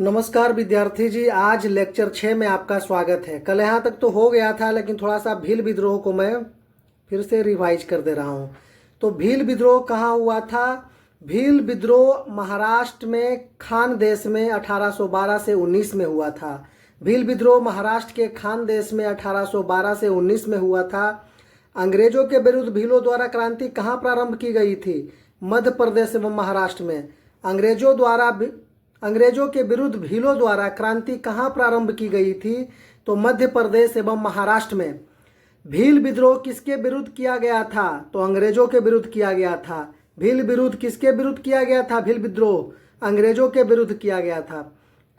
नमस्कार विद्यार्थी जी, आज लेक्चर 6 में आपका स्वागत है। कल यहाँ तक तो हो गया था, लेकिन थोड़ा सा भील विद्रोह को मैं फिर से रिवाइज कर दे रहा हूँ। तो भील विद्रोह कहाँ हुआ था? भील विद्रोह महाराष्ट्र में खान देश में 1812 से 19 में हुआ था। भील विद्रोह महाराष्ट्र के खान देश में 1812 से 19 में हुआ था। अंग्रेजों के विरुद्ध भीलों द्वारा क्रांति कहाँ प्रारंभ की गई थी? मध्य प्रदेश एवं महाराष्ट्र में। अंग्रेजों के विरुद्ध भीलों द्वारा क्रांति कहाँ प्रारंभ की गई थी? तो मध्य प्रदेश एवं महाराष्ट्र में। भील विद्रोह किसके विरुद्ध किया गया था? तो अंग्रेजों के विरुद्ध किया गया था। भील विरुद्ध किसके विरुद्ध किया गया था? भील विद्रोह अंग्रेजों के विरुद्ध किया गया था।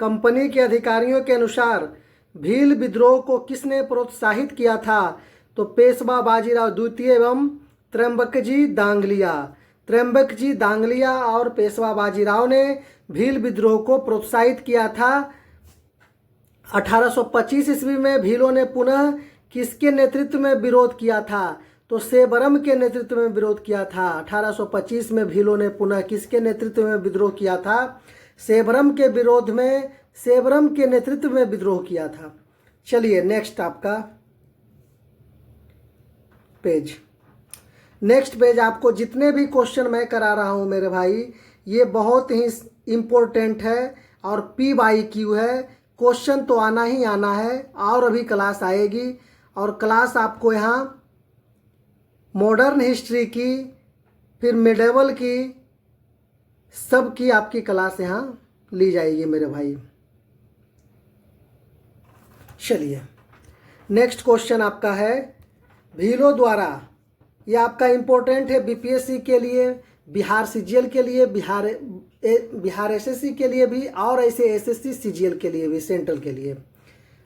कंपनी के अधिकारियों के अनुसार भील विद्रोह को किसने प्रोत्साहित किया था? तो पेशवा बाजीराव द्वितीय एवं त्र्यंबक जी दांगलिया और पेशवा बाजीराव ने भील विद्रोह को प्रोत्साहित किया था। 1825 ईस्वी में भीलों ने पुनः किसके नेतृत्व में विरोध किया था? तो सेबरम के नेतृत्व में विरोध किया था। 1825 में भीलों ने पुनः किसके नेतृत्व में विद्रोह किया था? सेबरम के नेतृत्व में विद्रोह किया था। चलिए नेक्स्ट आपका पेज। नेक्स्ट पेज आपको जितने भी क्वेश्चन मैं करा रहा हूं मेरे भाई, ये बहुत ही इम्पोर्टेंट है और PYQ है। क्वेश्चन तो आना ही आना है, और अभी क्लास आएगी। और क्लास आपको यहाँ मॉडर्न हिस्ट्री की, फिर मिडेवल की, सब की आपकी क्लास यहाँ ली जाएगी मेरे भाई। चलिए नेक्स्ट क्वेश्चन आपका है भीलों द्वारा, ये आपका इम्पोर्टेंट है BPSC के लिए, बिहार CGL के लिए, बिहार SSC के लिए भी, और ऐसे SSC CGL के लिए भी, सेंट्रल के लिए,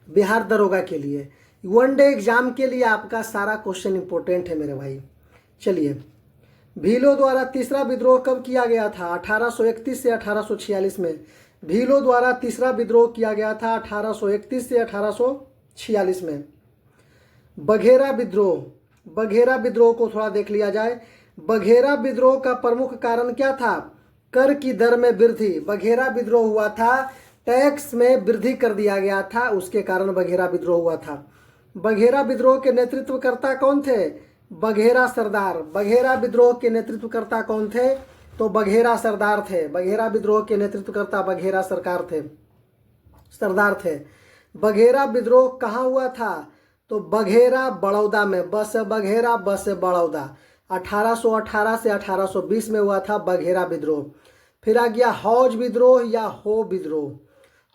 बिहार दरोगा के लिए, वन डे एग्जाम के लिए आपका सारा क्वेश्चन इम्पोर्टेंट है मेरे भाई। चलिए, भीलों द्वारा तीसरा विद्रोह कब किया गया था? 1831 से 1846 में। भीलों द्वारा तीसरा विद्रोह किया गया था 1831 से 1846 में। बघेरा विद्रोह को थोड़ा देख लिया जाए। बघेरा विद्रोह का प्रमुख कारण क्या था? कर की दर में वृद्धि। बघेरा विद्रोह हुआ था, टैक्स में वृद्धि कर दिया गया था, उसके कारण बघेरा विद्रोह हुआ था। बघेरा विद्रोह के नेतृत्वकर्ता कौन थे? बघेरा सरदार। बघेरा विद्रोह के नेतृत्वकर्ता कौन थे? तो बघेरा सरदार थे। बघेरा विद्रोह के नेतृत्वकर्ता बघेरा सरदार थे। बघेरा विद्रोह कहाँ हुआ था? तो बघेरा बड़ौदा में। बघेरा बड़ौदा 1818 से 1820 में हुआ था बघेरा विद्रोह। फिर आ गया हौज विद्रोह या हो विद्रोह।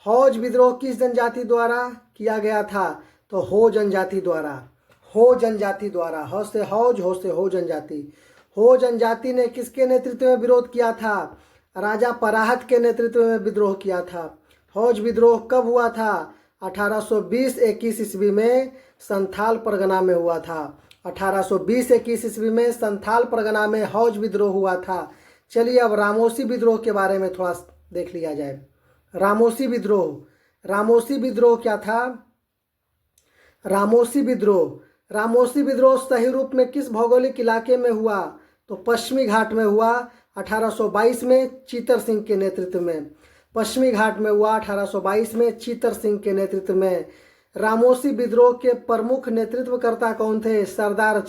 हौज विद्रोह किस जनजाति द्वारा किया गया था? तो हो जनजाति द्वारा। हो से हौज, हो से हो जनजाति। हो जनजाति ने किसके नेतृत्व में विरोध किया था? राजा पराहत के नेतृत्व में विद्रोह किया था। हौज विद्रोह कब हुआ था? 1820-21 ईस्वी में संथाल परगना में हुआ था। 1820-21 ईस्वी में संथाल परगना में हौज विद्रोह हुआ था। चलिए अब रामोसी विद्रोह के बारे में थोड़ा देख लिया जाए। रामोसी विद्रोह क्या था? रामोसी विद्रोह सही रूप में किस भौगोलिक इलाके में हुआ? तो पश्चिमी घाट में हुआ 1822 में चीतर सिंह के नेतृत्व में। पश्चिमी घाट में हुआ 1822 में चीतर सिंह के नेतृत्व में। रामोसी विद्रोह के प्रमुख नेतृत्वकर्ता कौन थे? सरदार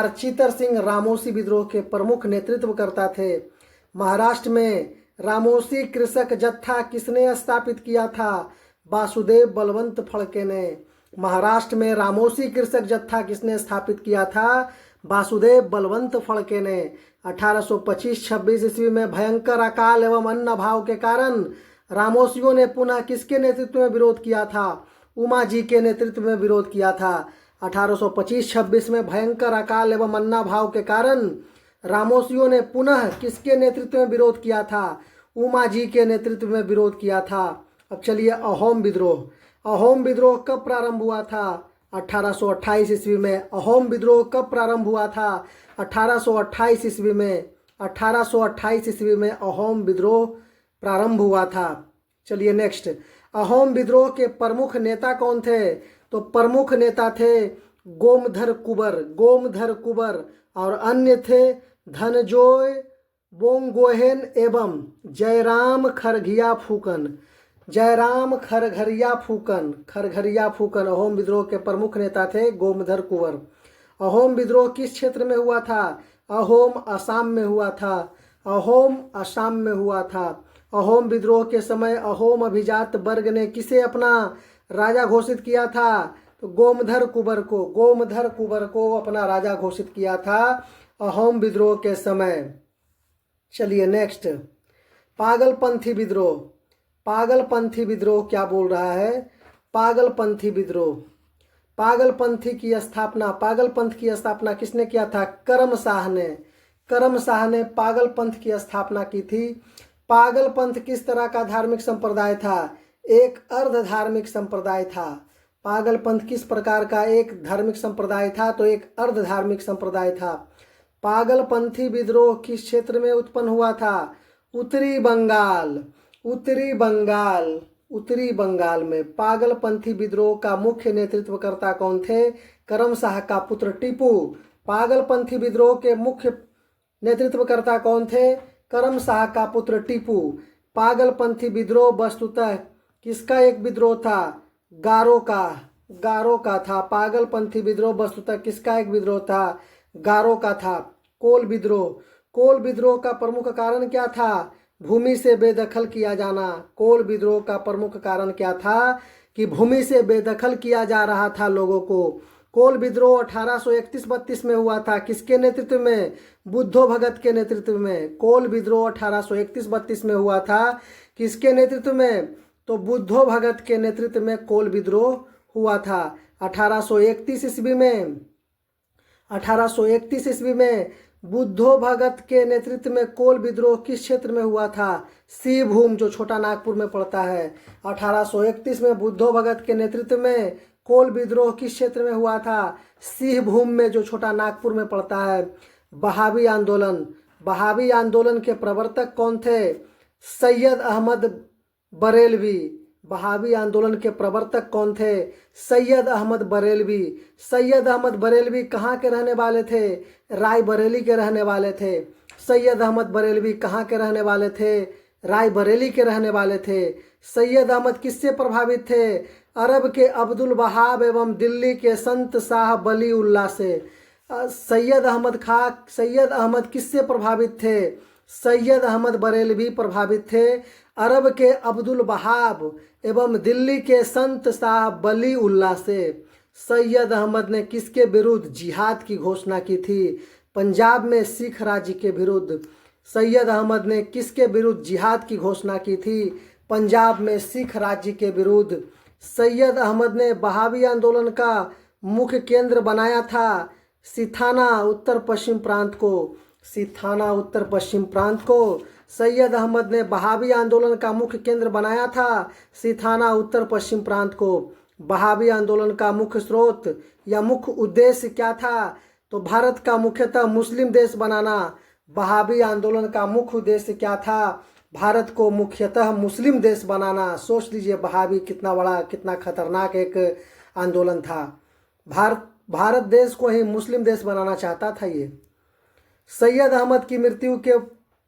चीतर सिंह रामोसी विद्रोह के प्रमुख नेतृत्वकर्ता थे। महाराष्ट्र में रामोसी कृषक जत्था किसने स्थापित किया था? वासुदेव बलवंत फड़के ने। महाराष्ट्र में रामोसी कृषक जत्था किसने स्थापित किया था? वासुदेव बलवंत फड़के ने। 1825-26 ईस्वी में भयंकर अकाल एवं अन्न अभाव के कारण रामोसियों ने पुनः किसके नेतृत्व में विरोध किया था? उमा जी के नेतृत्व में विरोध किया था। 1825-26 में भयंकर अकाल एवं अन्नाभाव के कारण रामोसियों ने पुनः किसके नेतृत्व में विरोध किया था? उमा जी के नेतृत्व में विरोध किया था। अब चलिए अहोम विद्रोह कब प्रारंभ हुआ था? 1828 ईस्वी में। अहोम विद्रोह कब प्रारंभ हुआ था? 1828 ईस्वी में। 1828 ईस्वी में अहोम विद्रोह प्रारंभ हुआ था। चलिए नेक्स्ट, अहोम विद्रोह के प्रमुख नेता कौन थे? तो प्रमुख नेता थे गोमधर कुबर और अन्य थे धनजोय बोंगोहेन एवं जयराम खरघिया फूकन। जयराम खरघरिया फूकन, खरघरिया फूकन अहोम विद्रोह के प्रमुख नेता थे गोमधर कुंवर। अहोम विद्रोह किस क्षेत्र में हुआ था? अहोम असम में हुआ था। अहोम असम में हुआ था। अहोम विद्रोह के समय अहोम अभिजात वर्ग ने किसे अपना राजा घोषित किया था? तो गोमधर कुंवर को, गोमधर कुंवर को अपना राजा घोषित किया था अहोम विद्रोह के समय। चलिए नेक्स्ट, पागलपंथी विद्रोह। पागलपंथी विद्रोह क्या बोल रहा है? पागलपंथी विद्रोह, पागलपंथी की स्थापना, पागलपंथ की स्थापना किसने किया था? करम शाह ने। करम शाह ने पागलपंथ की स्थापना की थी। पागलपंथ किस तरह का धार्मिक संप्रदाय था? एक अर्ध धार्मिक संप्रदाय था। पागलपंथ किस प्रकार का एक धार्मिक संप्रदाय था? तो एक अर्ध धार्मिक संप्रदाय था। पागलपंथी विद्रोह किस क्षेत्र में उत्पन्न हुआ था? उत्तरी बंगाल, उत्तरी बंगाल, उत्तरी बंगाल में। पागलपंथी विद्रोह का मुख्य नेतृत्वकर्ता कौन थे? करम शाह का पुत्र टीपू। पागलपंथी विद्रोह के मुख्य नेतृत्वकर्ता कौन थे? करम शाह का पुत्र टीपू। पागलपंथी विद्रोह वस्तुतः किसका एक विद्रोह था? गारो का, गारो का था। पागलपंथी विद्रोह वस्तुतः किसका एक विद्रोह था? गारो का था। कोल विद्रोह, कोल विद्रोह का प्रमुख कारण क्या था? भूमि से बेदखल किया जाना। कोल विद्रोह का प्रमुख कारण क्या था? कि भूमि से बेदखल किया जा रहा था लोगों को। कोल विद्रोह 1831-32 में हुआ था। किसके नेतृत्व में? बुद्धो भगत के नेतृत्व में। कोल विद्रोह 1831-32 में हुआ था। किसके नेतृत्व में? तो बुद्धो भगत के नेतृत्व में कोल विद्रोह हुआ था। 1831 ईस्वी में, 1831 ईस्वी में बुद्धो भगत के नेतृत्व में कोल विद्रोह किस क्षेत्र में हुआ था? सिंहभूम, जो छोटा नागपुर में पड़ता है। 1831 में बुद्धो भगत के नेतृत्व में कोल विद्रोह किस क्षेत्र में हुआ था? सिंहभूम में, जो छोटा नागपुर में पड़ता है। बहावी आंदोलन, बहावी आंदोलन के प्रवर्तक कौन थे? सैयद अहमद बरेलवी। बहावी आंदोलन के प्रवर्तक कौन थे? सैयद अहमद बरेलवी। सैयद अहमद बरेलवी कहाँ के रहने वाले थे? रायबरेली के रहने वाले थे। सैयद अहमद बरेलवी कहाँ के रहने वाले थे? रायबरेली के रहने वाले थे। सैयद अहमद किससे प्रभावित थे? अरब के अब्दुल वहाब एवं दिल्ली के संत शाह वली उल्लाह से। सैयद अहमद किससे प्रभावित थे? सैयद अहमद बरेलवी प्रभावित थे अरब के अब्दुल वहाब एवं दिल्ली के संत शाह वली उल्लाह से। सैयद अहमद ने किसके विरुद्ध जिहाद की घोषणा की थी? पंजाब में सिख राज्य के विरुद्ध। सैयद अहमद ने किसके विरुद्ध जिहाद की घोषणा की थी? पंजाब में सिख राज्य के विरुद्ध। सैयद अहमद ने बहावी आंदोलन का मुख्य केंद्र बनाया था सिथाना उत्तर पश्चिम प्रांत को। सिथाना उत्तर पश्चिम प्रांत को सैयद अहमद ने बहावी आंदोलन का मुख्य केंद्र बनाया था सिथाना उत्तर पश्चिम प्रांत को। बहावी आंदोलन का मुख्य स्रोत या मुख्य उद्देश्य क्या था? तो भारत का मुख्यतः मुस्लिम देश बनाना। बहावी आंदोलन का मुख्य उद्देश्य क्या था? भारत को मुख्यतः मुस्लिम देश बनाना। सोच लीजिए बहावी कितना बड़ा, कितना खतरनाक एक आंदोलन था। भारत देश को ही मुस्लिम देश बनाना चाहता था ये। सैयद अहमद की मृत्यु के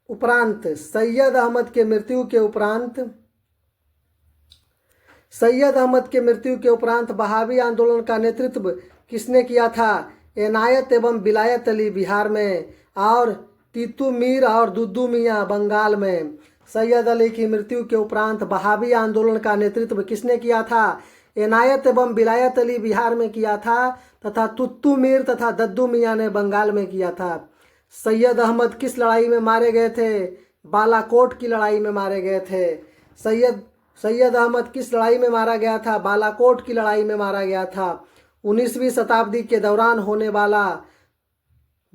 उपरांत, सैयद अहमद के मृत्यु के उपरांत बहावी आंदोलन का नेतृत्व किसने किया था? इनायत एवं विलायत अली बिहार में और तीतू मीर और दुद्दू मियाँ बंगाल में। सैयद अली की मृत्यु के उपरांत बहावी आंदोलन का नेतृत्व किसने किया था? इनायत एवं विलायत अली बिहार में किया था तथा तुत्तू मीर तथा दद्दू मियाँ ने बंगाल में किया था। सैयद अहमद किस लड़ाई में मारे गए थे? बालाकोट की लड़ाई में मारे गए थे। सैयद अहमद किस लड़ाई में मारा गया था? बालाकोट की लड़ाई में मारा गया था। 19वीं शताब्दी के दौरान होने वाला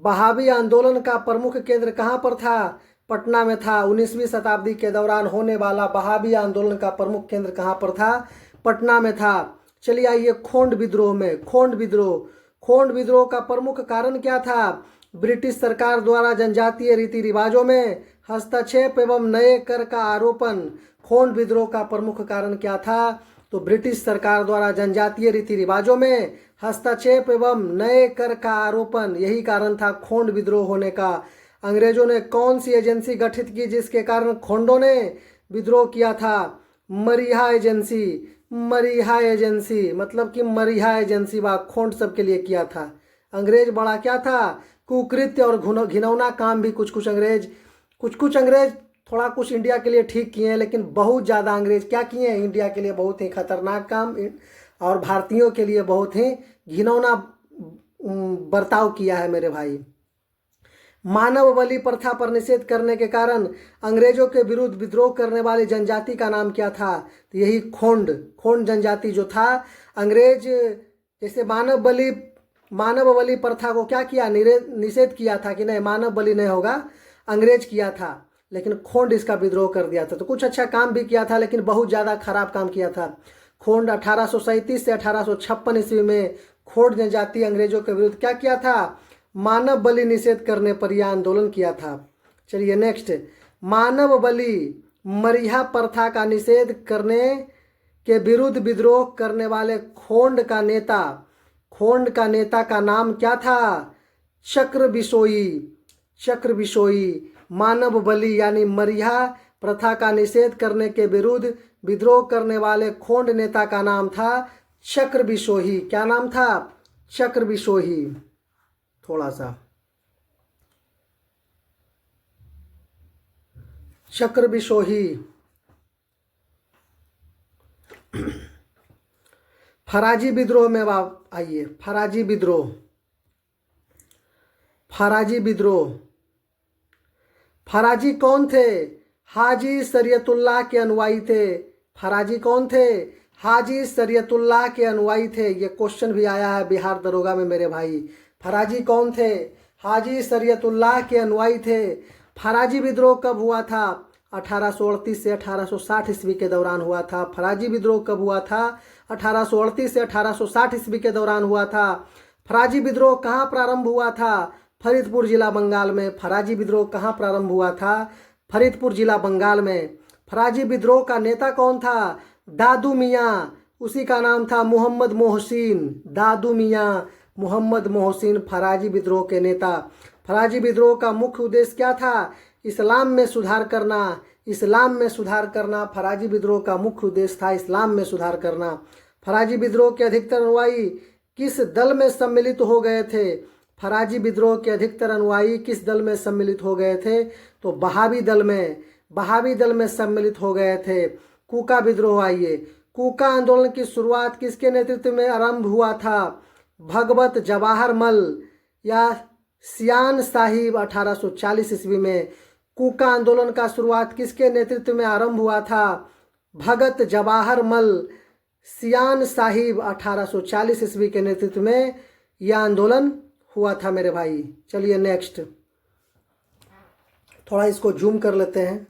बहावी आंदोलन का प्रमुख केंद्र कहाँ पर था? पटना में था। 19वीं शताब्दी के दौरान होने वाला बहावी आंदोलन का प्रमुख केंद्र कहाँ पर था? पटना में था। चलिए आइए खोंड विद्रोह में। खोंड विद्रोह का प्रमुख कारण क्या था? ब्रिटिश सरकार द्वारा जनजातीय रीति रिवाजों में हस्तक्षेप एवं नए कर का आरोपण। खोंड विद्रोह का प्रमुख कारण क्या था? तो ब्रिटिश सरकार द्वारा जनजातीय रीति रिवाजों में हस्तक्षेप एवं नए कर का आरोपण, यही कारण था खोंड विद्रोह होने का। अंग्रेजों ने कौन सी एजेंसी गठित की जिसके कारण खोंडों ने विद्रोह किया था? मरीहा एजेंसी। मरीहा एजेंसी मतलब कि मरीहा एजेंसी व खोंड सबके लिए किया था। अंग्रेज बड़ा क्या था? कुकृत्य और घिनौना काम भी कुछ कुछ अंग्रेज थोड़ा कुछ इंडिया के लिए ठीक किए हैं, लेकिन बहुत ज़्यादा अंग्रेज क्या किए हैं? इंडिया के लिए बहुत ही खतरनाक काम और भारतीयों के लिए बहुत ही घिनौना बर्ताव किया है मेरे भाई। मानव बलि प्रथा पर निषेध करने के कारण अंग्रेजों के विरुद्ध विद्रोह करने वाली जनजाति का नाम क्या था? तो यही खोंड जनजाति जो था। अंग्रेज जैसे मानव बलि प्रथा को क्या किया? निषेध किया था कि नहीं मानव बलि नहीं होगा, अंग्रेज किया था, लेकिन खोंड इसका विद्रोह कर दिया था। तो कुछ अच्छा काम भी किया था, लेकिन बहुत ज़्यादा खराब काम किया था। खोंड 1837 से 1856 ईस्वी में खोंड जनजाति अंग्रेजों के विरुद्ध क्या किया था? मानव बलि निषेध करने पर यह आंदोलन किया था। चलिए नेक्स्ट, मानव बलि मरीहा प्रथा का निषेध करने के विरुद्ध विद्रोह करने वाले खोंड का नेता का नाम क्या था? चक्र बिशोई। मानव बलि यानी मरीहा प्रथा का निषेध करने के विरुद्ध विद्रोह करने वाले खोंड नेता का नाम था चक्र बिशोई। क्या नाम था? चक्र बिशोई। थोड़ा सा चक्र बिशोई। फराजी विद्रोह में आइए। फराजी विद्रोह। फराजी कौन थे? हाजी शरीयतुल्लाह के अनुयायी थे। फराजी कौन थे? हाजी शरीयतुल्लाह के अनुयायी थे। ये क्वेश्चन भी आया है बिहार दरोगा में मेरे भाई। फराजी कौन थे? हाजी शरीयतुल्लाह के अनुयायी थे। फराजी विद्रोह कब हुआ था? 1838 से 1860 ईस्वी के दौरान हुआ था। फराजी विद्रोह कब हुआ था? 1838 से 1860 ईस्वी के दौरान हुआ था। फराजी विद्रोह कहाँ प्रारंभ हुआ था? फरीदपुर जिला बंगाल में। फराजी विद्रोह कहाँ प्रारंभ हुआ था? फरीदपुर जिला बंगाल में। फराजी विद्रोह का नेता कौन था? दादू मियाँ, उसी का नाम था मोहम्मद मोहसिन। दादू मियाँ मोहम्मद मोहसिन फराजी विद्रोह के नेता। फराजी विद्रोह का मुख्य उद्देश्य क्या था? इस्लाम में सुधार करना। फराजी विद्रोह का मुख्य उद्देश्य था इस्लाम में सुधार करना। फराजी विद्रोह के अधिकतर अनुयायी किस दल में सम्मिलित हो गए थे? फराजी विद्रोह के अधिकतर अनुयायी किस दल में सम्मिलित हो गए थे? तो बहावी दल में सम्मिलित हो गए थे। कूका विद्रोह आइए। कूका आंदोलन की शुरुआत किसके नेतृत्व में आरंभ हुआ था? भगवत जवाहर मल या सियान साहिब 1840 ईस्वी में। कूका आंदोलन का शुरुआत किसके नेतृत्व में आरंभ हुआ था? भगत जवाहर मल सियान साहिब 1840 ईस्वी के नेतृत्व में यह आंदोलन हुआ था मेरे भाई। चलिए नेक्स्ट, थोड़ा इसको जूम कर लेते हैं।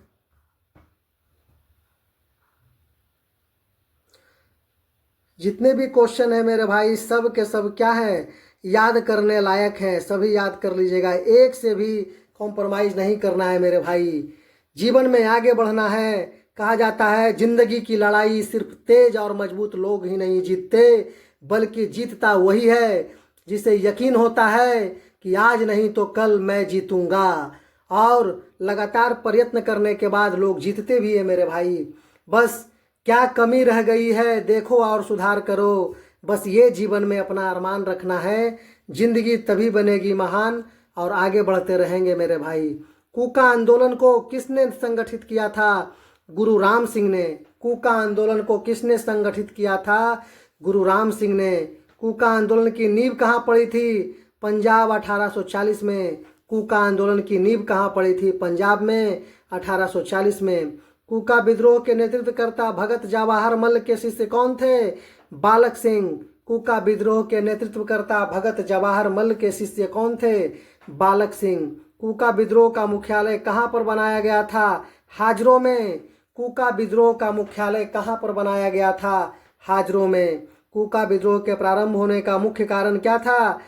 जितने भी क्वेश्चन है मेरे भाई सब के सब क्या है? याद करने लायक है। सभी याद कर लीजिएगा, एक से भी कॉम्प्रोमाइज़ नहीं करना है मेरे भाई। जीवन में आगे बढ़ना है। कहा जाता है जिंदगी की लड़ाई सिर्फ तेज और मजबूत लोग ही नहीं जीतते, बल्कि जीतता वही है जिसे यकीन होता है कि आज नहीं तो कल मैं जीतूंगा। और लगातार प्रयत्न करने के बाद लोग जीतते भी है मेरे भाई। बस क्या कमी रह गई है देखो और सुधार करो। बस ये जीवन में अपना अरमान रखना है। जिंदगी तभी बनेगी महान और आगे बढ़ते रहेंगे मेरे भाई। कूका आंदोलन को किसने संगठित किया था? गुरु राम सिंह ने। कूका आंदोलन को किसने संगठित किया था? गुरु राम सिंह ने। कूका आंदोलन की नींव कहाँ पड़ी थी? पंजाब 1840 में। कूका आंदोलन की नींव कहाँ पड़ी थी? पंजाब में 1840 में। कूका विद्रोह के नेतृत्वकर्ता भगत जवाहर मल के शिष्य कौन थे? बालक सिंह। कूका विद्रोह के नेतृत्वकर्ता भगत जवाहर मल के शिष्य कौन थे? बालक सिंह। कूका विद्रोह का मुख्यालय कहाँ पर बनाया गया था? हाजरों में। कूका विद्रोह का मुख्यालय कहाँ पर बनाया गया था? हाजरों में। कूका विद्रोह के प्रारंभ होने का मुख्य कारण क्या था?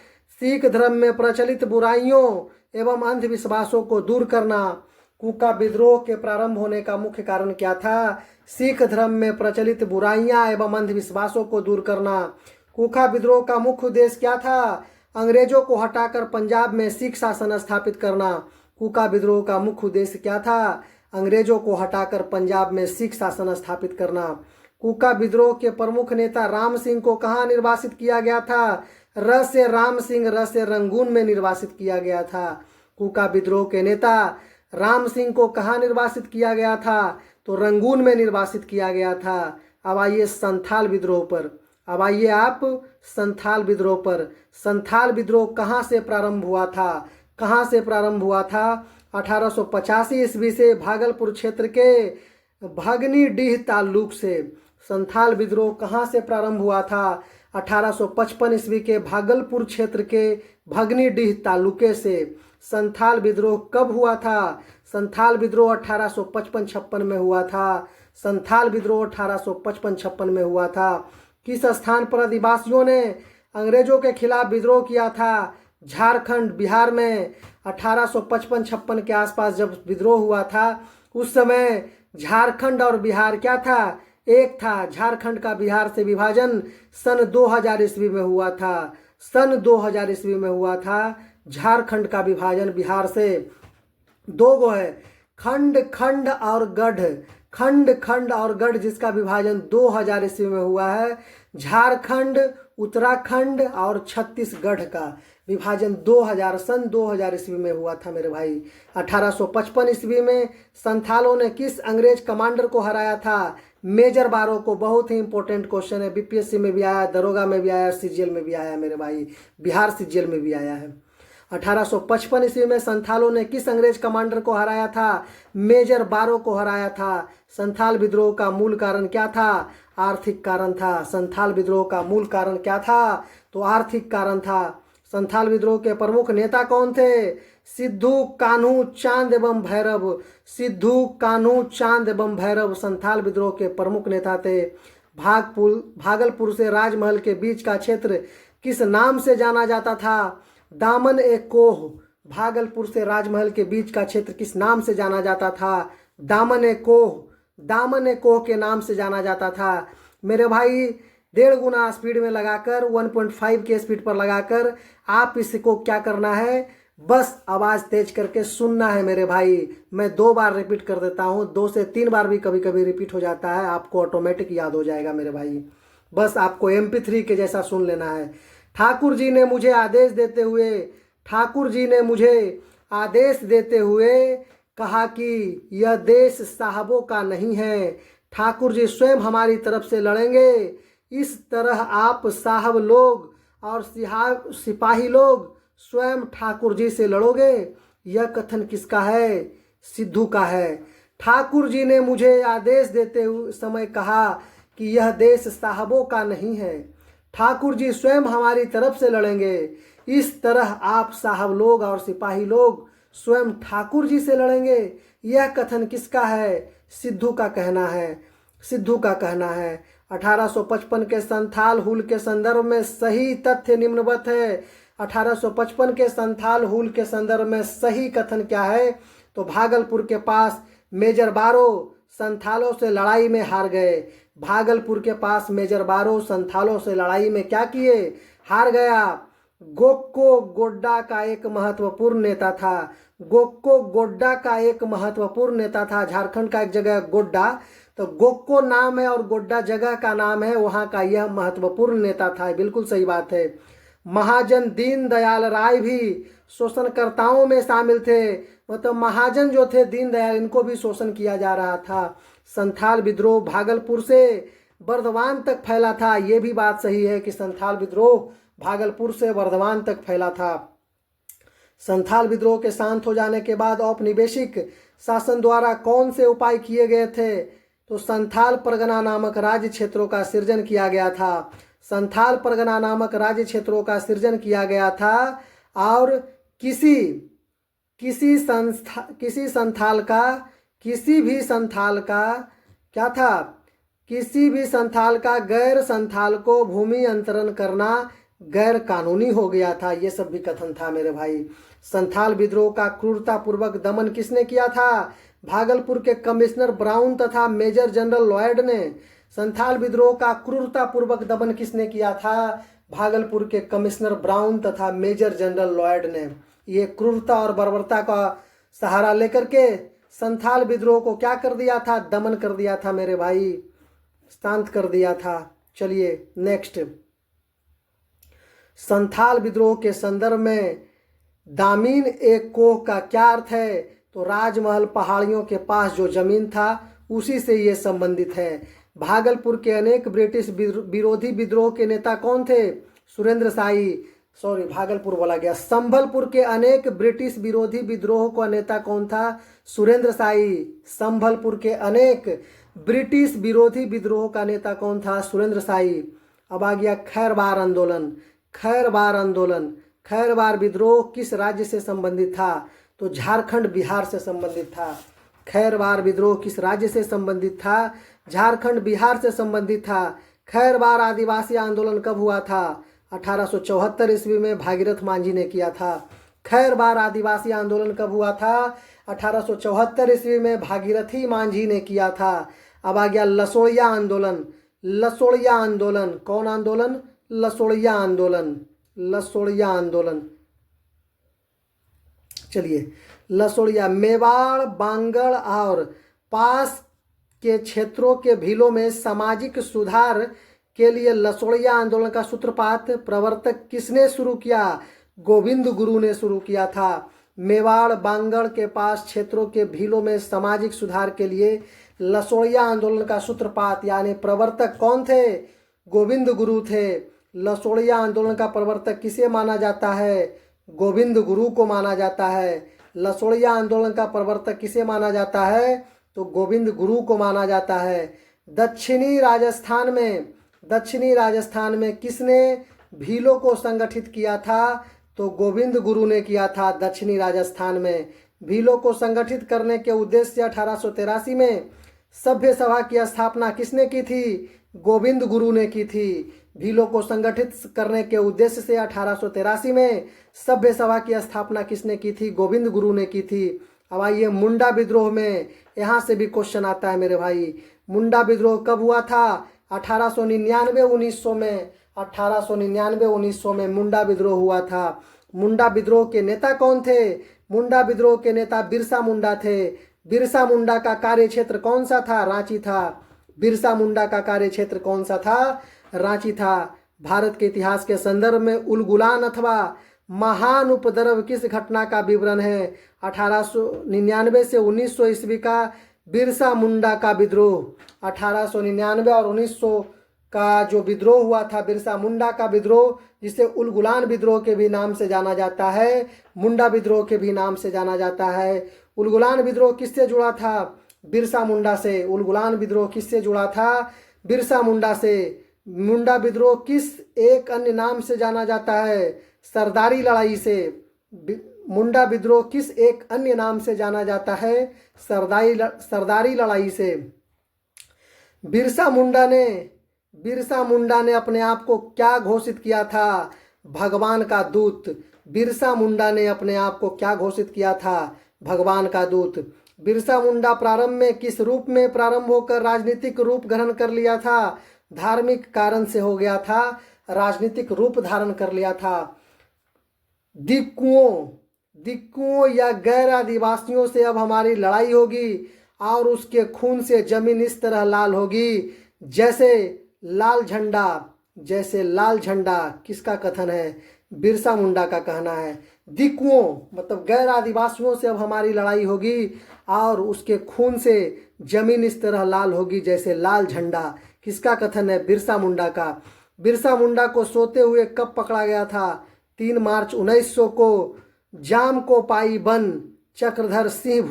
सिख धर्म में प्रचलित बुराइयों एवं अंधविश्वासों को दूर करना। कूका विद्रोह के प्रारंभ होने का मुख्य कारण क्या था? सिख धर्म में प्रचलित बुराइयां एवं अंधविश्वासों को दूर करना। कूका विद्रोह का मुख्य उद्देश्य क्या था? अंग्रेजों को हटाकर पंजाब में सिख शासन स्थापित करना। कूका विद्रोह का मुख्य उद्देश्य क्या था? अंग्रेजों को हटाकर पंजाब में सिख शासन स्थापित करना। कूका विद्रोह के प्रमुख नेता राम सिंह को कहाँ निर्वासित किया गया था? र से राम सिंह, र से रंगून में निर्वासित किया गया था। कूका विद्रोह के नेता राम सिंह को कहाँ निर्वासित किया गया था? तो रंगून में निर्वासित किया गया था। अब आइए संथाल विद्रोह पर। अब आइए आप संथाल विद्रोह पर। संथाल विद्रोह कहाँ से प्रारंभ हुआ था? कहाँ से प्रारंभ हुआ था? 1885 ईस्वी से भागलपुर क्षेत्र के भगनीडीह ताल्लुक से। संथाल विद्रोह कहाँ से प्रारंभ हुआ था? 1855 ईस्वी के भागलपुर क्षेत्र के भगनीडीह तालुके से। संथाल विद्रोह कब हुआ था? संथाल विद्रोह 1855-56 में हुआ था। संथाल विद्रोह 1855-56 में हुआ था। किस स्थान पर आदिवासियों ने अंग्रेजों के खिलाफ विद्रोह किया था? झारखंड, बिहार में 1855-56 के आसपास जब विद्रोह हुआ था उस समय झारखंड और बिहार क्या था? एक था। झारखंड का बिहार से विभाजन सन 2000 ईस्वी में हुआ था। सन 2000 ईस्वी में हुआ था झारखंड का विभाजन बिहार से। दो गो है, खंड खंड और गढ़। खंड खंड और गढ़ जिसका विभाजन 2000 ईस्वी में हुआ है। झारखंड, उत्तराखंड और छत्तीसगढ़ का विभाजन सन 2000 ईस्वी में हुआ था मेरे भाई। 1855 ईस्वी में संथालों ने किस अंग्रेज कमांडर को हराया था? मेजर बारो को। बहुत ही इंपॉर्टेंट क्वेश्चन है, बीपीएससी में भी आया, दरोगा में भी आया, सीजीएल में भी आया मेरे भाई, बिहार सीजीएल में भी आया है। 1855 ईस्वी में संथालों ने किस अंग्रेज कमांडर को हराया था? मेजर बारो को हराया था। संथाल विद्रोह का मूल कारण क्या था? आर्थिक कारण था। संथाल विद्रोह का मूल कारण क्या था? तो आर्थिक कारण था। संथाल विद्रोह के प्रमुख नेता कौन थे? सिद्धू, कान्हू, चांद एवं भैरव। सिद्धू, कान्हू, चांद एवं भैरव संथाल विद्रोह के प्रमुख नेता थे। भागलपुर से राजमहल के बीच का क्षेत्र किस नाम से जाना जाता था? दामन ए कोह। भागलपुर से राजमहल के बीच का क्षेत्र किस नाम से जाना जाता था? दामन ए कोह। दामन ए कोह के नाम से जाना जाता था मेरे भाई। 1.5 गुना स्पीड में लगाकर 1.5 के स्पीड पर लगाकर आप इसको क्या करना है? बस आवाज़ तेज करके सुनना है मेरे भाई। मैं 2 बार रिपीट कर देता हूँ, 2 से 3 बार भी कभी कभी रिपीट हो जाता है, आपको ऑटोमेटिक याद हो जाएगा मेरे भाई। बस आपको MP3 के जैसा सुन लेना है। ठाकुर जी ने मुझे आदेश देते हुए, ठाकुर जी ने मुझे आदेश देते हुए कहा कि यह देश साहबों का नहीं है। ठाकुर जी स्वयं हमारी तरफ से लड़ेंगे। इस तरह आप साहब लोग और सिपाही लोग स्वयं ठाकुर जी से लड़ोगे। यह कथन किसका है? सिद्धू का है। ठाकुर जी ने मुझे आदेश देते हुए समय कहा कि यह देश साहबों का नहीं है। ठाकुर जी स्वयं हमारी तरफ से लड़ेंगे। इस तरह आप साहब लोग और सिपाही लोग स्वयं ठाकुर जी से लड़ेंगे। यह कथन किसका है? सिद्धू का कहना है। सिद्धू का कहना है। 1855 के संथाल हुल के संदर्भ में सही तथ्य निम्नवत है। 1855 के संथाल हुल के संदर्भ में सही कथन क्या है? तो भागलपुर के पास मेजर बारो संथालों से लड़ाई में हार गए। भागलपुर के पास मेजर बारो संथालों से लड़ाई में क्या किए? हार गया। गोक्को गोड्डा का एक महत्वपूर्ण नेता था। गोक्को गोड्डा का एक महत्वपूर्ण नेता था। झारखंड का एक जगह गोड्डा, तो गोक्को नाम है और गोड्डा जगह का नाम है, वहाँ का यह महत्वपूर्ण नेता था। बिल्कुल सही बात है। महाजन दीनदयाल राय भी शोषणकर्ताओं में शामिल थे। मतलब महाजन जो थे दीनदयाल, इनको भी शोषण किया जा रहा था। संथाल विद्रोह भागलपुर से बर्धमान तक फैला था। ये भी बात सही है कि संथाल विद्रोह भागलपुर से बर्धमान तक फैला था। संथाल विद्रोह के शांत हो जाने के बाद औपनिवेशिक शासन द्वारा कौन से उपाय किए गए थे? तो संथाल परगना नामक राज्य क्षेत्रों का सृजन किया गया था। संथाल परगना नामक राज्य क्षेत्रों का सृजन किया गया था और किसी भी संथाल का गैर संथाल को भूमि अंतरण करना गैर कानूनी हो गया था। ये सब भी कथन था मेरे भाई। संथाल विद्रोह का क्रूरतापूर्वक दमन किसने किया था? भागलपुर के कमिश्नर ब्राउन तथा मेजर जनरल लॉयड ने। संथाल विद्रोह का क्रूरतापूर्वक दमन किसने किया था? भागलपुर के कमिश्नर ब्राउन तथा मेजर जनरल लॉयड ने। ये क्रूरता और बर्बरता का सहारा लेकर के संथाल विद्रोह को क्या कर दिया था, दमन कर दिया था मेरे भाई, शांत कर दिया था। चलिए नेक्स्ट, संथाल विद्रोह के संदर्भ में दामिन एक कोह का क्या अर्थ है, तो राजमहल पहाड़ियों के पास जो जमीन था उसी से ये संबंधित है। भागलपुर के अनेक ब्रिटिश विरोधी विद्रोह के नेता कौन थे, सुरेंद्र शाही, सॉरी भागलपुर बोला गया, संभलपुर के अनेक ब्रिटिश विरोधी विद्रोह का नेता कौन था, सुरेंद्र शाही। संभलपुर के अनेक ब्रिटिश विरोधी विद्रोह का नेता कौन था, सुरेंद्र शाही। अब आ गया खैरवार आंदोलन। खैरवार आंदोलन, खैरवार विद्रोह किस राज्य से संबंधित था, तो झारखंड बिहार से संबंधित था। खैरवार विद्रोह किस राज्य से संबंधित था, झारखंड बिहार से संबंधित था। खैरवार आदिवासी आंदोलन कब हुआ था, 1874 ईस्वी में भागीरथ मांझी ने किया था। खैरवार आदिवासी आंदोलन कब हुआ था, 1874 ईस्वी में भागीरथी मांझी ने किया था। अब आ गया लसोड़िया आंदोलन। लसोड़िया आंदोलन, कौन आंदोलन, लसोड़िया आंदोलन, लसोड़िया आंदोलन। चलिए लसोड़िया मेवाड़, बांगड़ और पास के क्षेत्रों के भीलों में सामाजिक सुधार के लिए लसोड़िया आंदोलन का सूत्रपात प्रवर्तक किसने शुरू किया, गोविंद गुरु ने शुरू किया था। मेवाड़ बांगड़ के पास क्षेत्रों के भीलों में सामाजिक सुधार के लिए लसोड़िया आंदोलन का सूत्रपात यानी प्रवर्तक कौन थे, गोविंद गुरु थे। लसोड़िया आंदोलन का प्रवर्तक किसे माना जाता है, गोविंद गुरु को माना जाता है। लसोड़िया आंदोलन का प्रवर्तक किसे माना जाता है, तो गोविंद गुरु को माना जाता है। दक्षिणी राजस्थान में किसने भीलों को संगठित किया था, तो गोविंद गुरु ने किया था। दक्षिणी राजस्थान में भीलों को संगठित करने के उद्देश्य से 1883 में सभ्य सभा की स्थापना किसने की थी, गोविंद गुरु ने की थी। भीलों को संगठित करने के उद्देश्य से 1883 में सभ्य सभा की स्थापना किसने की थी, गोविंद गुरु ने की थी। अब आइए मुंडा विद्रोह में, यहाँ से भी क्वेश्चन आता है मेरे भाई। मुंडा विद्रोह कब हुआ था, 1899-1900 में, 1899-1900 में मुंडा विद्रोह हुआ था। मुंडा विद्रोह के नेता कौन थे, मुंडा विद्रोह के नेता बिरसा मुंडा थे। बिरसा मुंडा का कार्य क्षेत्र कौन सा था, रांची था। बिरसा मुंडा का कार्य क्षेत्र कौन सा था, रांची था। भारत के इतिहास के संदर्भ में उलगुलान अथवा महान उपद्रव किस घटना का विवरण है, 1899 से 1900 ईस्वी का बिरसा मुंडा का विद्रोह। 1899 और 1900 का जो विद्रोह हुआ था, बिरसा मुंडा का विद्रोह, जिसे उलगुलान विद्रोह के भी नाम से जाना जाता है, मुंडा विद्रोह के भी नाम से जाना जाता है। उलगुलान विद्रोह किससे जुड़ा था, बिरसा मुंडा से। उलगुलान विद्रोह किससे जुड़ा था, बिरसा मुंडा से। मुंडा विद्रोह किस एक अन्य नाम से जाना जाता है, सरदारी लड़ाई से। मुंडा विद्रोह किस एक अन्य नाम से जाना जाता है, सरदारी लड़ाई से। बिरसा मुंडा ने अपने आप को क्या घोषित किया था, भगवान का दूत। बिरसा मुंडा ने अपने आप को क्या घोषित किया था, भगवान का दूत। बिरसा मुंडा प्रारंभ में किस रूप में प्रारंभ होकर राजनीतिक रूप ग्रहण कर लिया था, धार्मिक कारण से हो गया था, राजनीतिक रूप धारण कर लिया था। दिक्कुओं या गैर आदिवासियों से अब हमारी लड़ाई होगी और उसके खून से जमीन इस तरह लाल होगी जैसे लाल झंडा। किसका कथन है, बिरसा मुंडा का कहना है। दिक्कुओं मतलब गैर आदिवासियों से अब हमारी लड़ाई होगी और उसके खून से जमीन इस तरह लाल होगी जैसे लाल झंडा। किसका कथन है, बिरसा मुंडा का। बिरसा मुंडा को सोते हुए कब पकड़ा गया था, 3 मार्च 1900 को जाम को पाई वन चक्रधर सिंह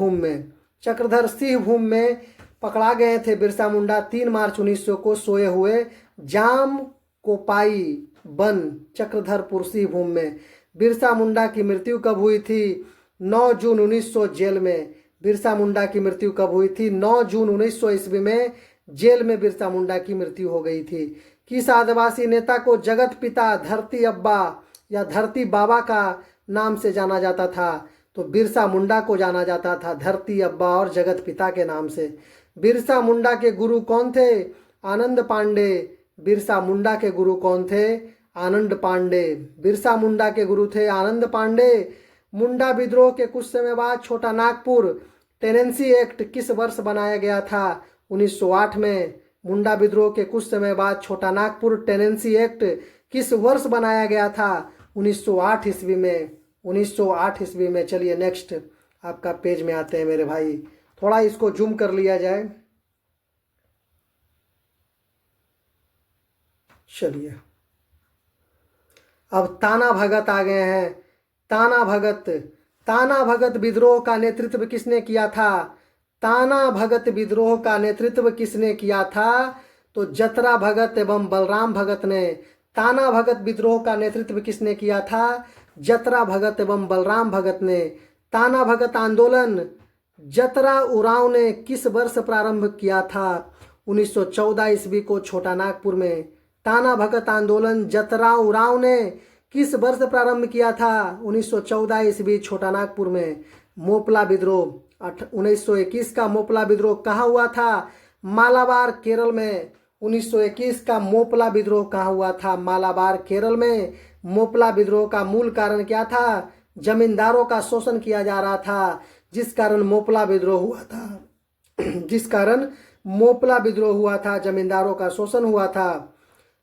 भूम में पकड़ा गए थे बिरसा मुंडा 3 मार्च 1900 को सोए हुए जाम को पाई वन चक्रधरपुर सिंह भूम में। बिरसा मुंडा की मृत्यु कब हुई थी, 9 जून 1900 जेल में। बिरसा मुंडा की मृत्यु कब हुई थी, 9 जून 1900 ईस्वी में जेल में बिरसा मुंडा की मृत्यु हो गई थी। किस आदिवासी नेता को जगत पिता, धरती अब्बा या धरती बाबा का नाम से जाना जाता था, तो बिरसा मुंडा को जाना जाता था धरती अब्बा और जगत पिता के नाम से। बिरसा मुंडा के गुरु कौन थे, आनंद पांडे। बिरसा मुंडा के गुरु कौन थे, आनंद पांडे। बिरसा मुंडा के गुरु थे आनंद पांडे मुंडा विद्रोह के कुछ समय बाद छोटा नागपुर टेनेंसी एक्ट किस वर्ष बनाया गया था? 1908 में। मुंडा विद्रोह के कुछ समय बाद छोटा नागपुर टेनेंसी एक्ट किस वर्ष बनाया गया था? 1908 ईस्वी में। 1908 ईस्वी में। चलिए नेक्स्ट आपका पेज में आते हैं मेरे भाई, थोड़ा इसको जूम कर लिया जाए। चलिए अब ताना भगत आ गए हैं। ताना भगत विद्रोह का नेतृत्व किसने किया था? ताना भगत विद्रोह का नेतृत्व किसने किया था? तो जतरा भगत एवं बलराम भगत ने। ताना भगत विद्रोह का नेतृत्व किसने किया था? जतरा भगत एवं बलराम भगत ने। ताना भगत आंदोलन जतरा उरांव ने किस वर्ष प्रारंभ किया था? 1914 ईस्वी को छोटा नागपुर में। ताना भगत आंदोलन जतरा उरांव ने किस वर्ष प्रारंभ किया था? 1914 ईस्वी छोटा नागपुर में। मोपला विद्रोह 1921 का मोपला विद्रोह कहाँ हुआ था? मालाबार केरल में। 1921 का मोपला विद्रोह कहाँ हुआ था? मालाबार केरल में। मोपला विद्रोह का मूल कारण क्या था? जमींदारों का शोषण किया जा रहा था, जिस कारण मोपला विद्रोह हुआ था। जिस कारण मोपला विद्रोह हुआ था, जमींदारों का शोषण हुआ था।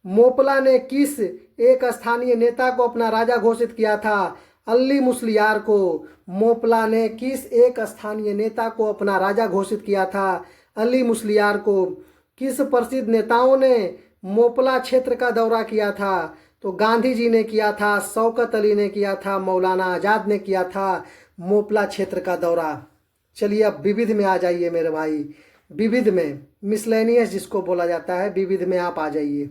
मोपला ने किस एक स्थानीय नेता को अपना राजा घोषित किया था? अली मुस्लियार को। मोपला ने किस एक स्थानीय नेता को अपना राजा घोषित किया था? अली मुस्लियार को। किस प्रसिद्ध नेताओं ने मोपला क्षेत्र का दौरा किया था? तो गांधी जी ने किया था, शौकत अली ने किया था, मौलाना आज़ाद ने किया था मोपला क्षेत्र का दौरा। चलिए अब विविध में आ जाइए मेरे भाई। विविध में मिसलेनियस जिसको बोला जाता है, विविध में आप आ जाइए।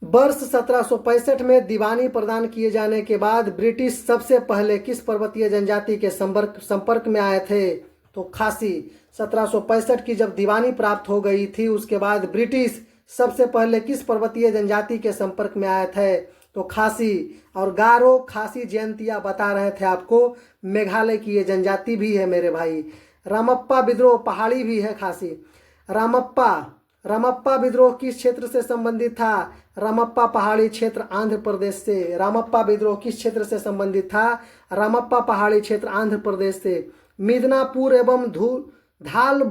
वर्ष 1765 में दीवानी प्रदान किए जाने के बाद ब्रिटिश सबसे पहले किस पर्वतीय जनजाति के संपर्क में आए थे? तो खासी। 1765 की जब दीवानी प्राप्त हो गई थी, उसके बाद ब्रिटिश सबसे पहले किस पर्वतीय जनजाति के संपर्क में आए थे? तो खासी। और गारो खासी जयंतिया बता रहे थे आपको, मेघालय की ये जनजाति भी है मेरे भाई। रामप्पा विद्रोह पहाड़ी भी है खासी। रामप्पा विद्रोह किस क्षेत्र से संबंधित था? रामप्पा पहाड़ी क्षेत्र आंध्र प्रदेश से। रामप्पा विद्रोह किस क्षेत्र से संबंधित था? रामप्पा पहाड़ी क्षेत्र आंध्र प्रदेश से। मिदनापुर एवं धाल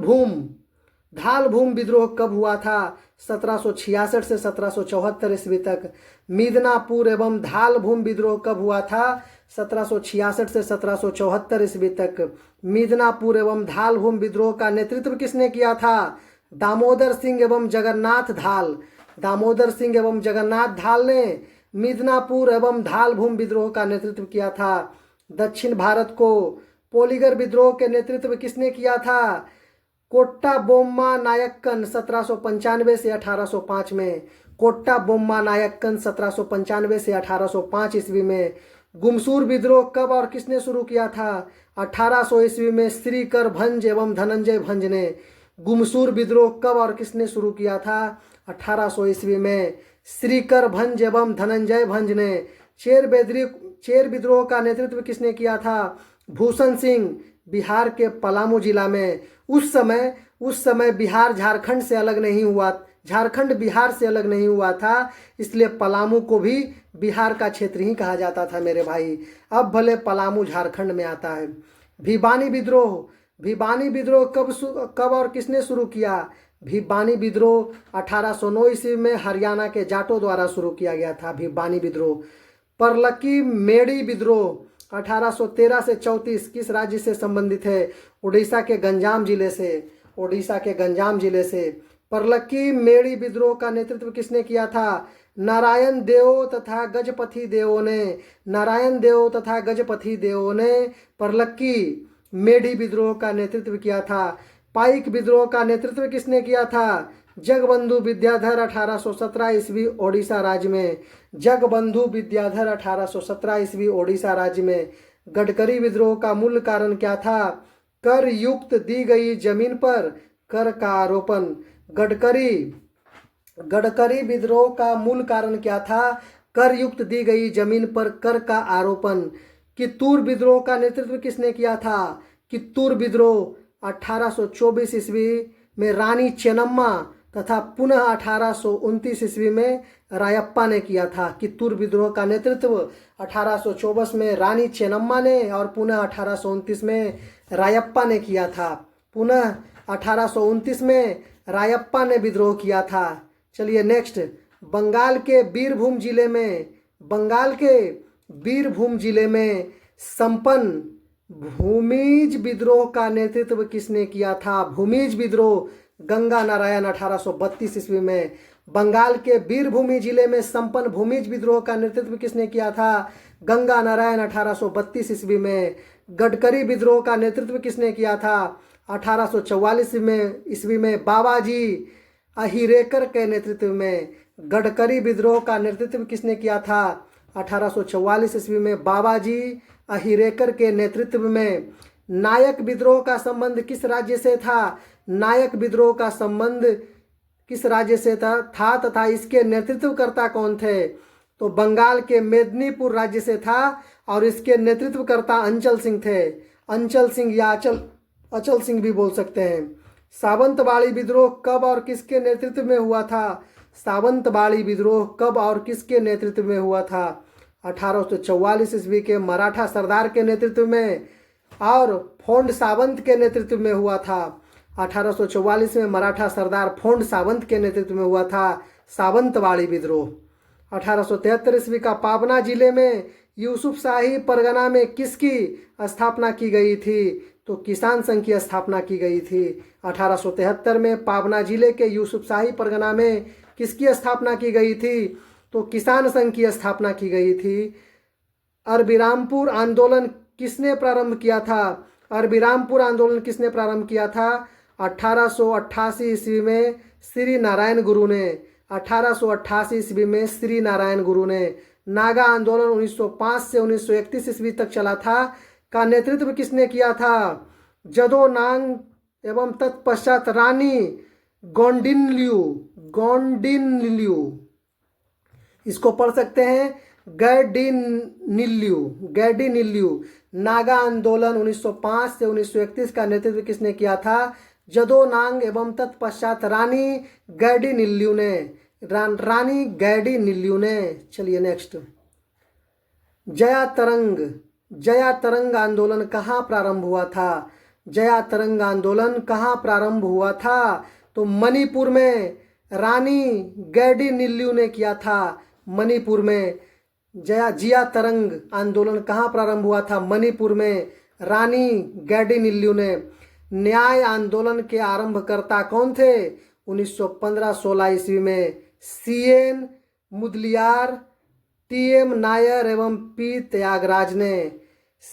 भूम विद्रोह कब हुआ था? 1766 से 1774 ईस्वी तक। मिदनापुर एवं धाल भूम विद्रोह कब हुआ था? 1766 से 1774 ईस्वी तक। मिदनापुर एवं धाल भूम विद्रोह का नेतृत्व किसने किया था? दामोदर सिंह एवं जगन्नाथ धाल। दामोदर सिंह एवं जगन्नाथ धाल ने मिदनापुर एवं धाल भूम विद्रोह का नेतृत्व किया था। दक्षिण भारत को पोलीगर विद्रोह के नेतृत्व किसने किया था? कोट्टा बोम्मा नायक्कन 1795 से 1805 में। कोट्टा बोम्मा नायक्कन 1795 से 1805 ईस्वी में। गुमसूर विद्रोह कब और किसने शुरू किया था? 1800 ईस्वी में श्रीकर भंज एवं धनंजय भंज ने। गुमसूर विद्रोह कब और किसने शुरू किया था? 1800 ईस्वी में श्रीकर भंज एवं धनंजय भंज ने। चेर विद्रोह का नेतृत्व किसने किया था? भूषण सिंह, बिहार के पलामू जिला में। उस समय बिहार झारखंड से अलग नहीं हुआ, झारखंड बिहार से अलग नहीं हुआ था, इसलिए पलामू को भी बिहार का क्षेत्र ही कहा जाता था मेरे भाई। अब भले पलामू झारखंड में आता है। भिवानी विद्रोह कब और किसने शुरू किया? भिवानी विद्रोह 1809 ईस्वी में हरियाणा के जाटों द्वारा शुरू किया गया था भिवानी विद्रोह। परलकी मेड़ी विद्रोह 1813 से 34 किस राज्य से संबंधित है? उड़ीसा के गंजाम जिले से। उड़ीसा के गंजाम जिले से। परलक्की मेड़ी विद्रोह का नेतृत्व किसने किया था? नारायण देव तथा गजपति देवों ने। नारायण देव तथा गजपति देवों ने परलक्की मेढ़ी विद्रोह का नेतृत्व किया था। पाइक विद्रोह का नेतृत्व किसने किया था? जगबंधु विद्याधर 1817 ईस्वी ओडिशा राज्य में। जगबंधु विद्याधर 1817 ईस्वी ओडिशा राज्य में। गडकरी विद्रोह का मूल कारण क्या था? कर युक्त दी गई जमीन पर कर का आरोपण। गडकरी विद्रोह का मूल कारण क्या था? कर युक्त दी गई जमीन पर कर का आरोपण। कित्तूर विद्रोह का नेतृत्व किसने किया था? कित्तूर विद्रोह 1824 ईस्वी में रानी चेन्नम्मा तथा पुनः 1829 ईस्वी में रायप्पा ने किया था। कित्तूर विद्रोह का नेतृत्व 1824 में रानी चेन्नम्मा ने और पुनः 1829 में रायप्पा ने किया था। पुनः 1829 में रायप्पा ने विद्रोह किया था। चलिए नेक्स्ट, बंगाल के बीरभूम जिले में संपन्न भूमिज विद्रोह का नेतृत्व किसने किया था? भूमिज विद्रोह गंगा नारायण 1832 ईस्वी में। बंगाल के बीरभूमि जिले में संपन्न भूमिज विद्रोह का नेतृत्व किसने किया था? गंगा नारायण 1832 ईस्वी में। गडकरी विद्रोह का नेतृत्व किसने किया था? 1844 ईस्वी में बाबाजी अहिरेकर के नेतृत्व में। गडकरी विद्रोह का नेतृत्व किसने किया था? 1844 ईस्वी में बाबाजी अहिरेकर के नेतृत्व में। नायक विद्रोह का संबंध किस राज्य से था? नायक विद्रोह का संबंध किस राज्य से था तथा इसके नेतृत्वकर्ता कौन थे? तो बंगाल के मेदिनीपुर राज्य से था और इसके नेतृत्वकर्ता अंचल सिंह थे। अंचल सिंह या अचल सिंह भी बोल सकते हैं। सावंतवाड़ी विद्रोह कब और किसके नेतृत्व में हुआ था? सावंतवाड़ी विद्रोह कब और किसके नेतृत्व में हुआ था? 1844 ईस्वी के मराठा सरदार के नेतृत्व में और फोंड सावंत के नेतृत्व में हुआ था। 1844 में मराठा सरदार फोंड सावंत के नेतृत्व में हुआ था सावंतवाड़ी विद्रोह। 1873 ईस्वी का पाबना जिले में यूसुफ शाही परगना में किसकी स्थापना की गई थी? तो किसान संघ की स्थापना की गई थी। 1873 में पाबना जिले के यूसुफ शाही परगना में किसकी स्थापना की गई थी? तो किसान संघ की स्थापना की गई थी। अरविरामपुर आंदोलन किसने प्रारंभ किया था? अरविरामपुर आंदोलन किसने प्रारंभ किया था? 1888 ईस्वी में श्री नारायण गुरु ने। 1888 ईस्वी में श्री नारायण गुरु ने। नागा आंदोलन 1905 से 1931 ईस्वी तक चला था, का नेतृत्व किसने किया था? जदो नांग एवं तत्पश्चात रानी गौंडिन्यू, इसको पढ़ सकते हैं गैडिनिल्यू। नागा आंदोलन 1905 से 1931 का नेतृत्व किसने किया था? जदो नांग एवं तत्पश्चात रानी गैडिनिल्यू ने। चलिए नेक्स्ट, जया तरंग आंदोलन कहाँ प्रारंभ हुआ था? जया तरंग आंदोलन कहाँ प्रारंभ हुआ था? तो मणिपुर में रानी गैडिनिल्यू ने किया था। मणिपुर में जिया तरंग आंदोलन कहाँ प्रारंभ हुआ था? मणिपुर में रानी गैडिनिल्यू ने। न्याय आंदोलन के आरंभकर्ता कौन थे? 1915-16 ईस्वी में CN मुदलियार, TM नायर एवं P त्यागराज ने।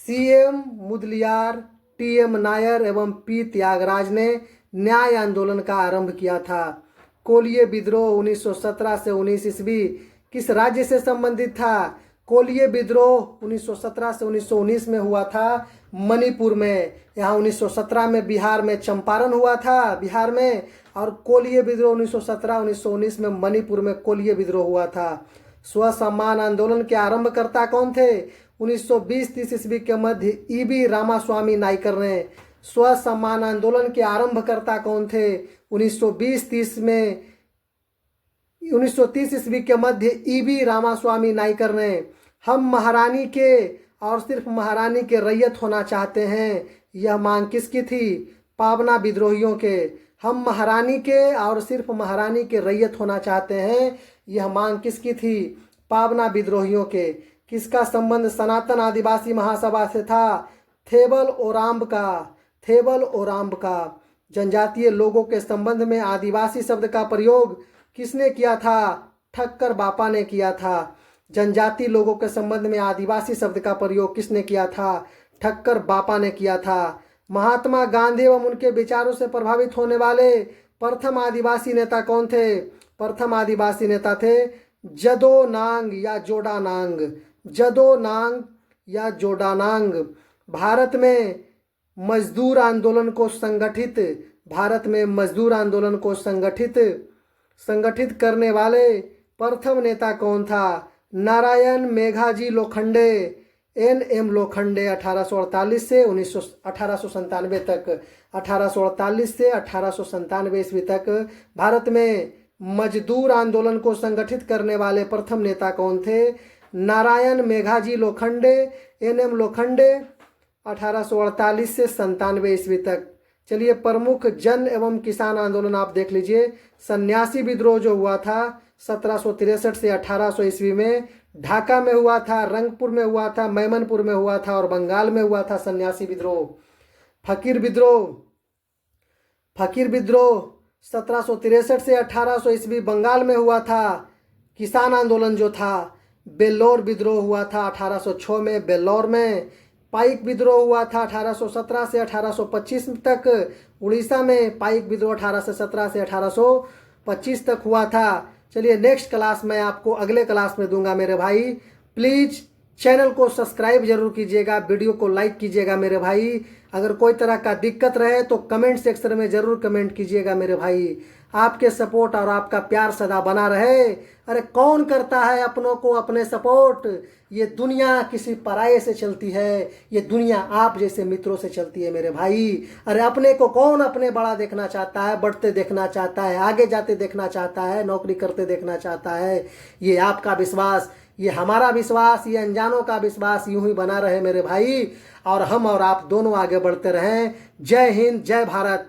CM मुदलियार, TM नायर एवं P त्यागराज ने न्याय आंदोलन का आरंभ किया था। कोलिये विद्रोह 1917 से 19 ईस्वी किस राज्य से संबंधित था? कोलिये विद्रोह 1917 से 1919 में हुआ था मणिपुर में। यहाँ 1917 में बिहार में चंपारण हुआ था बिहार में, और कोलिये विद्रोह 1917-1919 में मणिपुर में कोलिये विद्रोह हुआ था। स्वसम्मान आंदोलन के आरंभकर्ता कौन थे? 1920-30 ईस्वी के मध्य EB रामास्वामी नाइकर ने। स्वसम्मान आंदोलन के आरंभकर्ता कौन थे? 1930 ईस्वी के मध्य EB रामास्वामी नाइकर ने। हम महारानी के और सिर्फ महारानी के रैयत होना चाहते हैं, यह मांग किसकी थी? पाबना विद्रोहियों के। हम महारानी के और सिर्फ महारानी के रैयत होना चाहते हैं, यह मांग किसकी थी? पाबना विद्रोहियों के। किसका संबंध सनातन आदिवासी महासभा से था? थेबल ओराम्ब का। जनजातीय लोगों के संबंध में आदिवासी शब्द का प्रयोग किसने किया था? ठक्कर बापा ने किया था। जनजाति लोगों के संबंध में आदिवासी शब्द का प्रयोग किसने किया था? ठक्कर बापा ने किया था। महात्मा गांधी एवं उनके विचारों से प्रभावित होने वाले प्रथम आदिवासी नेता कौन थे? प्रथम आदिवासी नेता थे जदो नांग या जोडानांग। भारत में मजदूर आंदोलन को संगठित करने वाले प्रथम नेता कौन था? नारायण मेघाजी लोखंडे एन एम लोखंडे 1848 से 1897 तक, 1848 से 1897 ईस्वी तक भारत में मजदूर आंदोलन को संगठित करने वाले प्रथम नेता कौन थे? नारायण मेघाजी लोखंडे, एन एम लोखंडे, 1848 से 97 ईस्वी तक। चलिए प्रमुख जन एवं किसान आंदोलन आप देख लीजिए। सन्यासी विद्रोह जो हुआ था 1763 से 1800 ईस्वी में, ढाका में हुआ था, रंगपुर में हुआ था, मैमनपुर में हुआ था और बंगाल में हुआ था सन्यासी विद्रोह। फकीर विद्रोह 1763 से 1800 ईस्वी बंगाल में हुआ था। किसान आंदोलन जो था, बेल्लौर विद्रोह हुआ था 1806 में बेल्लौर में। पाइक विद्रोह हुआ था 1817 से 1825 तक उड़ीसा में। पाइक विद्रोह 1817 से 1825 तक हुआ था। चलिए नेक्स्ट क्लास मैं आपको अगले क्लास में दूंगा मेरे भाई। प्लीज़ चैनल को सब्सक्राइब जरूर कीजिएगा, वीडियो को लाइक कीजिएगा मेरे भाई। अगर कोई तरह का दिक्कत रहे तो कमेंट सेक्शन में ज़रूर कमेंट कीजिएगा मेरे भाई। आपके सपोर्ट और आपका प्यार सदा बना रहे। अरे कौन करता है अपनों को अपने सपोर्ट? ये दुनिया किसी पराये से चलती है, ये दुनिया आप जैसे मित्रों से चलती है मेरे भाई। अरे अपने को कौन अपने बड़ा देखना चाहता है, बढ़ते देखना चाहता है, आगे जाते देखना चाहता है, नौकरी करते देखना चाहता है? ये आपका विश्वास, ये हमारा विश्वास, ये अनजानों का विश्वास यूं ही बना रहे मेरे भाई, और हम और आप दोनों आगे बढ़ते रहें। जय हिंद, जय भारत।